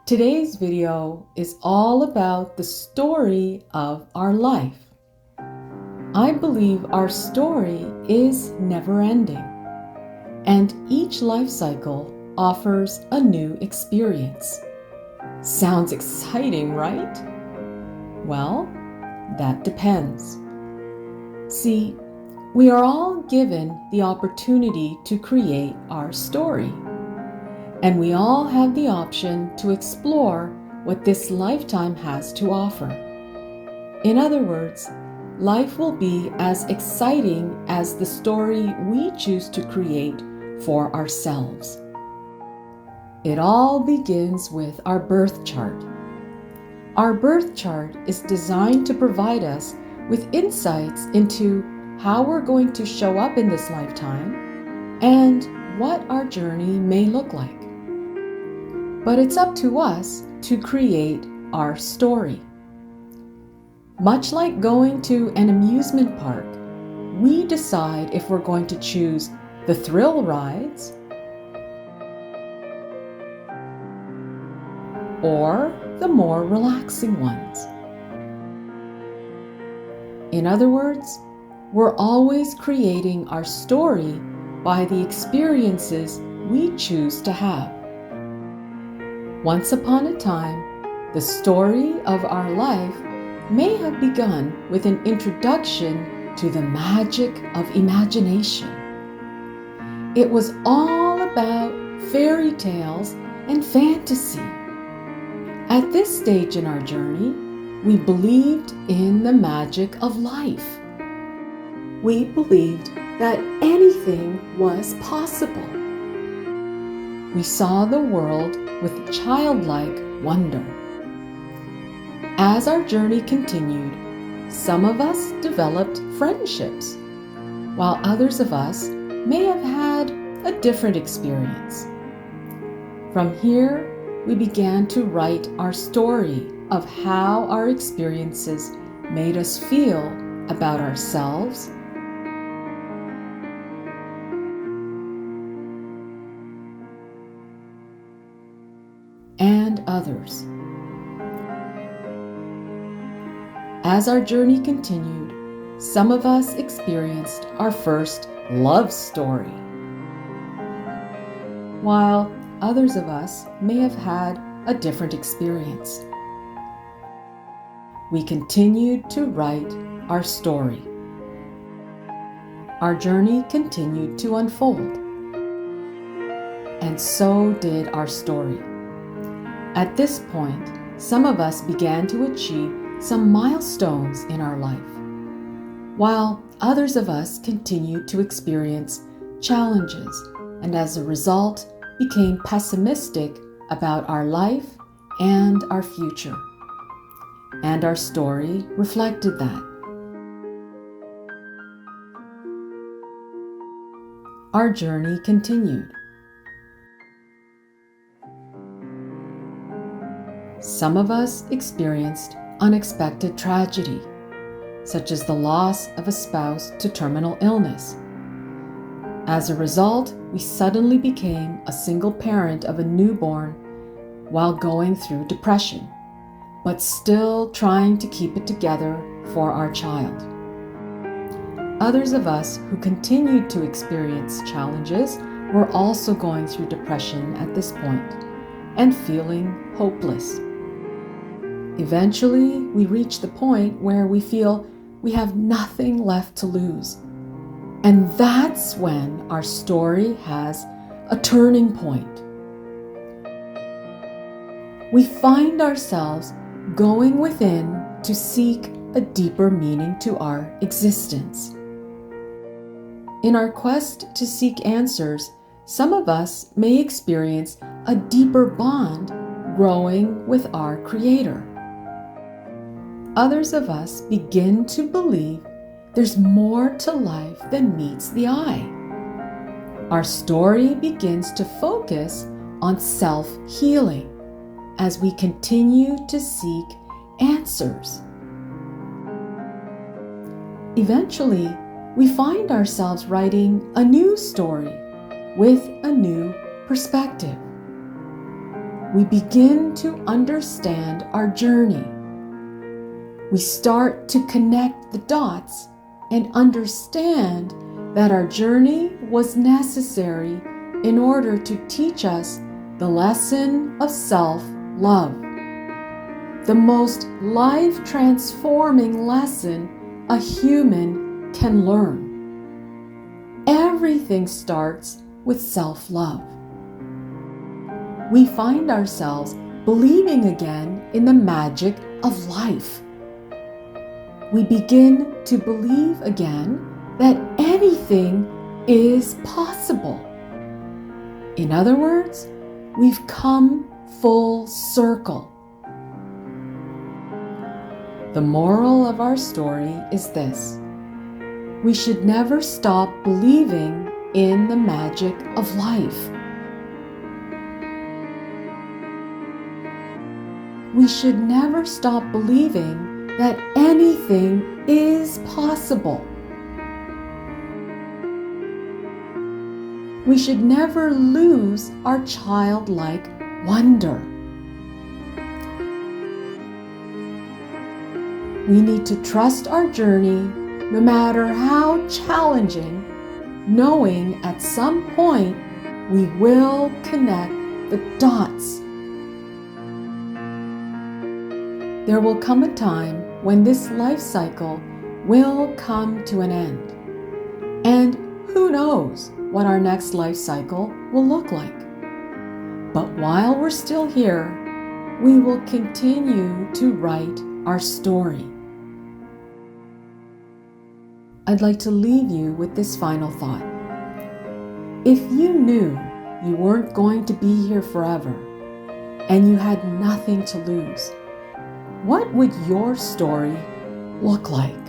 Today's video is all about the story of our life. I believe our story is never-ending, and each life cycle offers a new experience. Sounds exciting, right? Well, that depends. See, we are all given the opportunity to create our story. And we all have the option to explore what this lifetime has to offer. In other words, life will be as exciting as the story we choose to create for ourselves. It all begins with our birth chart. Our birth chart is designed to provide us with insights into how we're going to show up in this lifetime and what our journey may look like. But it's up to us to create our story. Much like going to an amusement park, we decide if we're going to choose the thrill rides or the more relaxing ones. In other words, we're always creating our story by the experiences we choose to have. Once upon a time, the story of our life may have begun with an introduction to the magic of imagination. It was all about fairy tales and fantasy. At this stage in our journey, we believed in the magic of life. We believed that anything was possible. We saw the world with childlike wonder. As our journey continued, some of us developed friendships, while others of us may have had a different experience. From here, we began to write our story of how our experiences made us feel about ourselves and others. As our journey continued, some of us experienced our first love story, while others of us may have had a different experience. We continued to write our story. Our journey continued to unfold, and so did our story. At this point, some of us began to achieve some milestones in our life, while others of us continued to experience challenges and as a result became pessimistic about our life and our future. And our story reflected that. Our journey continued. Some of us experienced unexpected tragedy, such as the loss of a spouse to terminal illness. As a result, we suddenly became a single parent of a newborn while going through depression, but still trying to keep it together for our child. Others of us who continued to experience challenges were also going through depression at this point and feeling hopeless. Eventually, we reach the point where we feel we have nothing left to lose. And that's when our story has a turning point. We find ourselves going within to seek a deeper meaning to our existence. In our quest to seek answers, some of us may experience a deeper bond growing with our Creator. Others of us begin to believe there's more to life than meets the eye. Our story begins to focus on self-healing as we continue to seek answers. Eventually, we find ourselves writing a new story with a new perspective. we begin to understand our journey. We start to connect the dots and understand that our journey was necessary in order to teach us the lesson of self-love, the most life-transforming lesson a human can learn. Everything starts with self-love. We find ourselves believing again in the magic of life. We begin to believe again that anything is possible. In other words, we've come full circle. The moral of our story is this: we should never stop believing in the magic of life. We should never stop believing that anything is possible. We should never lose our childlike wonder. We need to trust our journey, no matter how challenging, knowing at some point we will connect the dots. There will come a time when this life cycle will come to an end. And who knows what our next life cycle will look like. But while we're still here, we will continue to write our story. I'd like to leave you with this final thought. If you knew you weren't going to be here forever and you had nothing to lose, what would your story look like?